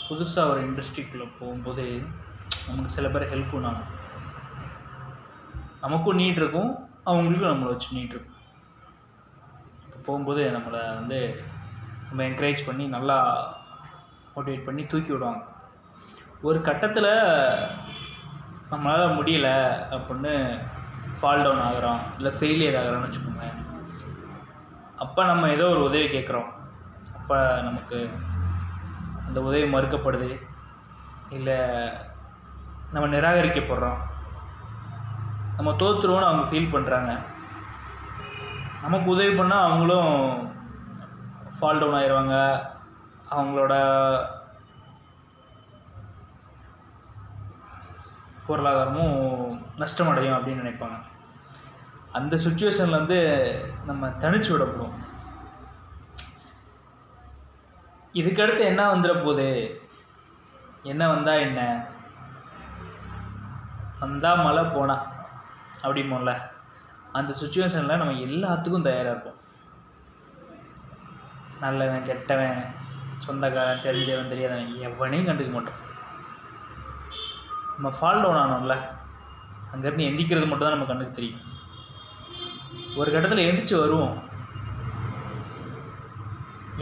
புதுசாக ஒரு இண்டஸ்ட்ரிக்குள்ளே போகும்போது நமக்கு சில பேர் ஹெல்ப் பண்ணாங்க. நமக்கும் நீட் இருக்கும், அவங்களுக்கும் நம்மளை வச்சு நீட் இருக்கும். இப்போ போகும்போது நம்மளை நம்ம என்கரேஜ் பண்ணி நல்லா மோட்டிவேட் பண்ணி தூக்கி விடுவாங்க. ஒரு கட்டத்தில் நம்மளால் முடியலை அப்படின்னு ஃபால் டவுன் ஆகிறோம், இல்லை ஃபெயிலியர் ஆகிறோம்னு வச்சுக்கோங்க. அப்போ நம்ம ஏதோ ஒரு உதவி கேட்குறோம், அப்போ நமக்கு அந்த உதவி மறுக்கப்படுது, இல்லை நம்ம நிராகரிக்கப்படுறோம், நம்ம தோற்றுருவோன்னு அவங்க ஃபீல் பண்ணுறாங்க. நமக்கு உதவி பண்ணால் அவங்களும் ஃபால் டவுன் ஆயிடுவாங்க, அவங்களோட பொருளாதாரமும் நஷ்டமடையும் அப்படின்னு நினைப்பாங்க. அந்த சுச்சுவேஷனில் நம்ம தனிச்சு விடப்படும். இதுக்கடுத்து என்ன வந்துட போகுது, என்ன வந்தால் என்ன, வந்தால் மழை போனா அப்படிமோல அந்த சுச்சுவேஷனில் நம்ம எல்லாத்துக்கும் தயாராக இருப்போம். நல்லவன் கெட்டவன், சொந்தக்காரன் தெரிஞ்சவன் தெரியாதவன் எவனையும் கண்டுக்க மாட்டோம். நம்ம ஃபால் டவுன் ஆனோம்ல, அங்கேருந்து எந்திக்கிறது மட்டும் தான் நம்ம கண்ணுக்கு தெரியும். ஒரு கட்டத்தில் எந்திரிச்சு வருவோம்,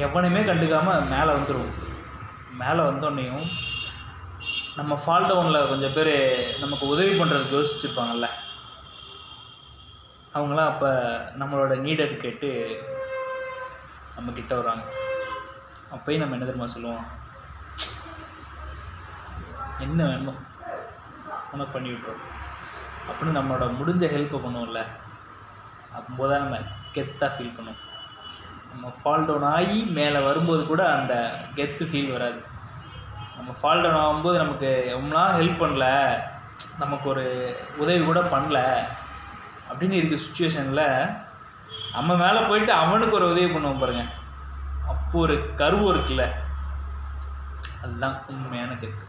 எவனையுமே கண்டுக்காமல் மேலே வந்துடுவோம். மேலே வந்தோடனையும் நம்ம ஃபால் டவுனில் கொஞ்சம் பேர் நமக்கு உதவி பண்ணுறதுக்கு யோசிச்சுருப்பாங்கல்ல, அவங்களாம் அப்போ நம்மளோட நீடை கேட்டு நம்மக்கிட்ட வருவாங்க. அப்போயும் நம்ம என்ன தெரியுமா சொல்லுவோம், என்ன வேணுமோ நம்ம பண்ணி விட்டுறோம் அப்படின்னு நம்மளோட முடிஞ்ச ஹெல்ப்பை பண்ணுவோம்ல. அப்போது தான் நம்ம கெத்தாக ஃபீல் பண்ணுவோம். நம்ம ஃபால் டவுன் ஆகி மேலே வரும்போது கூட அந்த கெத்து ஃபீல் வராது. நம்ம ஃபால் டவுன் ஆகும்போது நமக்கு எவ்வளோ ஹெல்ப் பண்ணல, நமக்கு ஒரு உதவி கூட பண்ணல அப்படின்னு இருக்க சுச்சுவேஷனில் நம்ம மேலே போயிட்டு அவனுக்கு ஒரு உதவி பண்ணுவோம் பாருங்கள், அப்போ ஒரு கர்வம் இருக்குல்ல, அதுதான் உண்மையான கெத்து.